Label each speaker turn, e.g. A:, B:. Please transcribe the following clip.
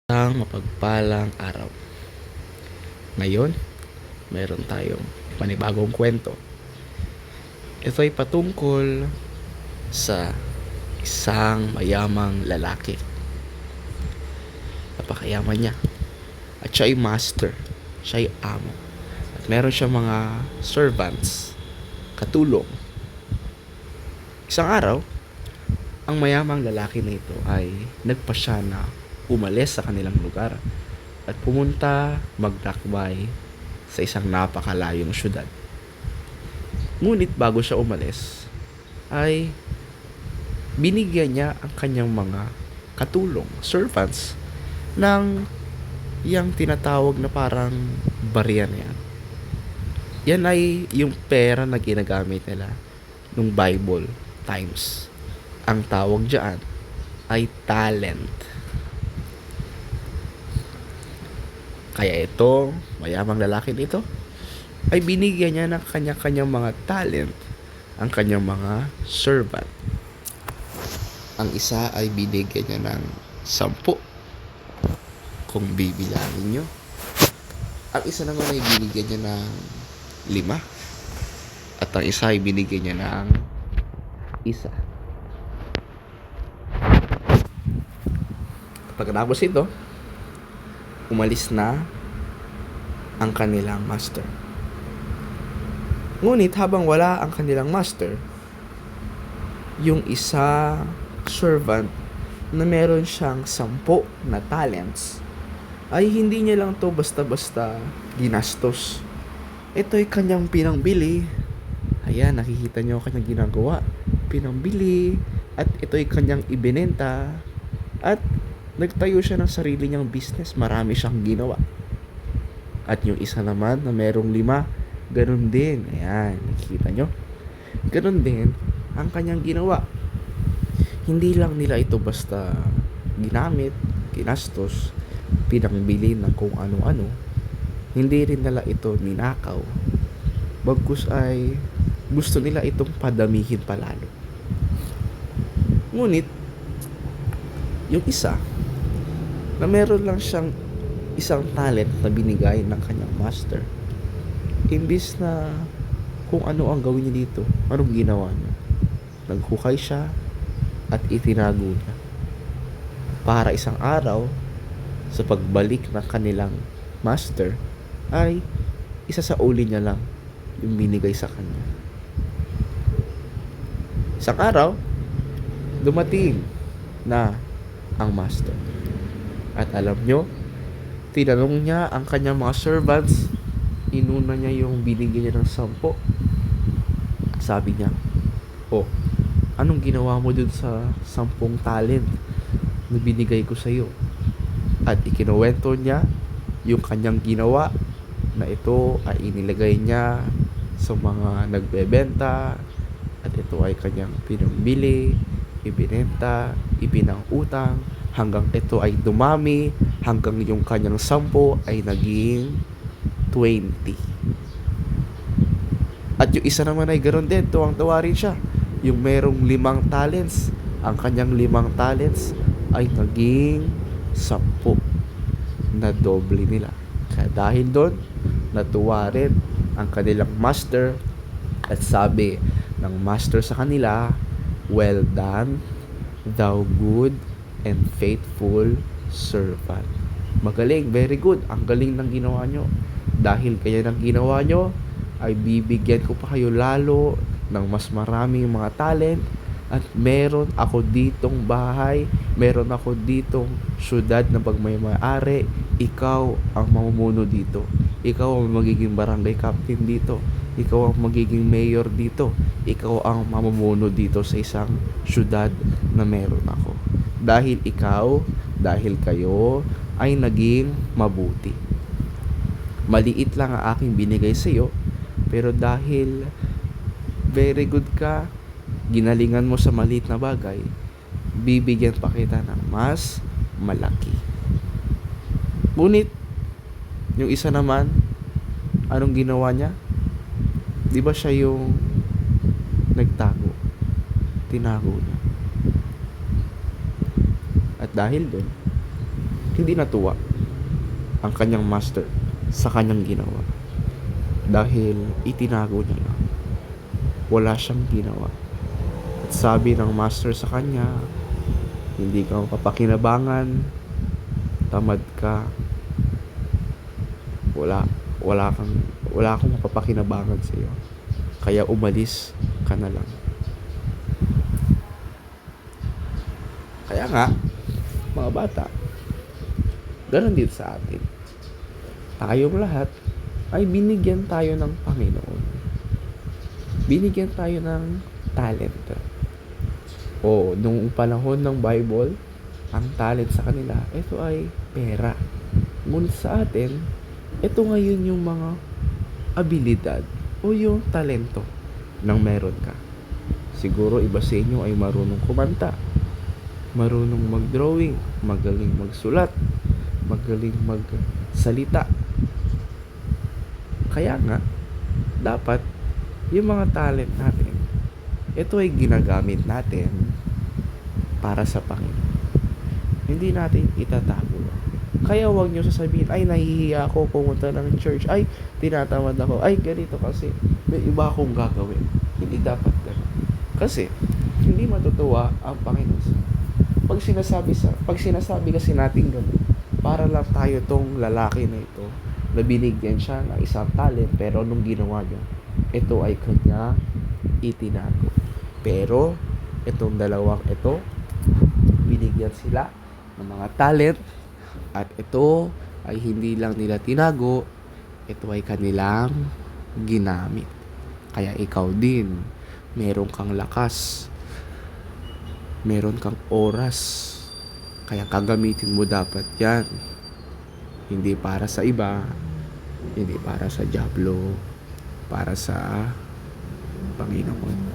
A: Isang mapagpalang araw. Ngayon, meron tayong panibagong kwento. Ito ay patungkol sa isang mayamang lalaki. Napakayaman niya. At siya ay master. Siya ay amo. At meron siya mga servants, katulong. Isang araw, ang mayamang lalaki na ito ay nagpasya na umalis sa kanilang lugar at pumunta magtakbay sa isang napakalayong syudad. Ngunit bago siya umalis, ay binigyan niya ang kanyang mga katulong, servants, ng yang tinatawag na parang barya na yan. Yan ay yung pera na ginagamit nila nung Bible times. Ang tawag dyan ay talent. Kaya ito, mayamang lalaki nito, ay binigyan niya ng kanya-kanyang mga talent ang kanyang mga servant. Ang isa ay binigyan niya ng 10, kung bibilangin nyo. Ang isa naman ay binigyan niya ng 5. At ang isa ay binigyan niya ng 1. Pagkatapos ito, umalis na ang kanilang master. Ngunit habang wala ang kanilang master, yung isa servant na meron siyang 10 na talents, ay hindi niya lang to basta-basta ginastos. Ito ay kanyang pinangbili. Ayan, nakikita niyo kanyang ginagawa. Pinangbili. At ito ay kanyang ibinenta. At nagtayo siya ng sarili niyang business. Marami siyang ginawa. At yung isa naman na merong 5, ganun din. Ayan, nakikita nyo. Ganun din ang kanyang ginawa. Hindi lang nila ito basta ginamit, ginastos, pinangbili ng kung ano-ano. Hindi rin nila ito ninakaw. Bagkus ay gusto nila itong padamihin palalo. Ngunit, yung isa, na meron lang siyang isang talent na binigay ng kanyang master, imbis na kung ano ang gawin niya dito, anong ginawa niya? Naghukay siya at itinago niya. Para isang araw, sa pagbalik ng kanilang master, ay isa sa uli niya lang yung binigay sa kanya. Isang araw, dumating na ang master. At alam nyo, tinanong niya ang kanyang mga servants, inuna niya yung binigyan niya ng 10. Sabi niya, anong ginawa mo dun sa 10 talent na binigay ko sa iyo? At ikinuwento niya yung kanyang ginawa, na ito ay inilagay niya sa mga nagbebenta, at ito ay kanyang pinambili, ibinenta, ipinangutang, hanggang ito ay dumami, hanggang yung kanyang 10 ay naging 20. At yung isa naman ay ganoon din, tuwang-tuwa rin siya. Yung merong 5 talents, ang kanyang 5 talents ay naging 10, na doble nila. Kaya dahil doon, natuwa rin ang kanilang master, at sabi ng master sa kanila, "Well done, thou good and faithful servant." Magaling, very good. Ang galing ng ginawa nyo. Dahil kaya ng ginawa nyo, ay bibigyan ko pa kayo lalo ng mas maraming mga talent. At meron ako ditong bahay, meron ako ditong syudad na pagmay-ari. Ikaw ang mamumuno dito. Ikaw ang magiging barangay captain dito. Ikaw ang magiging mayor dito. Ikaw ang mamumuno dito sa isang syudad na meron ako. Dahil kayo ay naging mabuti. Maliit lang ang aking binigay sa iyo, pero dahil very good ka, ginalingan mo sa maliit na bagay, bibigyan pa kita ng mas malaki. Ngunit, yung isa naman, anong ginawa niya? Di ba siya yung nagtago? Tinago niya. At dahil doon, Hindi natuwa ang kanyang master sa kanyang ginawa. Dahil itinago niya lang. Wala siyang ginawa. At sabi ng master sa kanya, hindi ka mapapakinabangan, tamad ka, wala, wala akong mapapakinabangan sa iyo. Kaya umalis ka na lang. Kaya nga, mga bata, ganun din sa atin. Tayong lahat ay binigyan tayo ng Panginoon. Binigyan tayo ng talent. O, nung panahon ng Bible, ang talent sa kanila, ito ay pera. Ngunit sa atin, ito ngayon yung mga abilidad o yung talento ng meron ka. Siguro iba sa inyo ay marunong kumanta, marunong mag-drawing, magaling magsulat, magaling magsalita. Kaya nga, dapat yung mga talent natin, ito ay ginagamit natin para sa Panginoon. Hindi natin itatago. Kaya huwag nyo sasabihin, ay nahihiya ako pumunta ng church, ay tinatamad ako, ay ganito kasi may iba akong gagawin. Hindi dapat gano'n. Kasi hindi matutuwa ang Panginoon. Pag sinasabi kasi natin gano'n, para lang tayo tong lalaki na ito na binigyan siya ng isang talent, pero nung ginawa niya, ito ay kanya itinago. Pero itong dalawang ito, binigyan sila ng mga talent, at ito ay hindi lang nila tinago, ito ay kanilang ginamit. Kaya ikaw din, meron kang lakas, meron kang oras, kaya kagamitin mo dapat yan. Hindi para sa iba, hindi para sa dyablo, para sa Panginoon.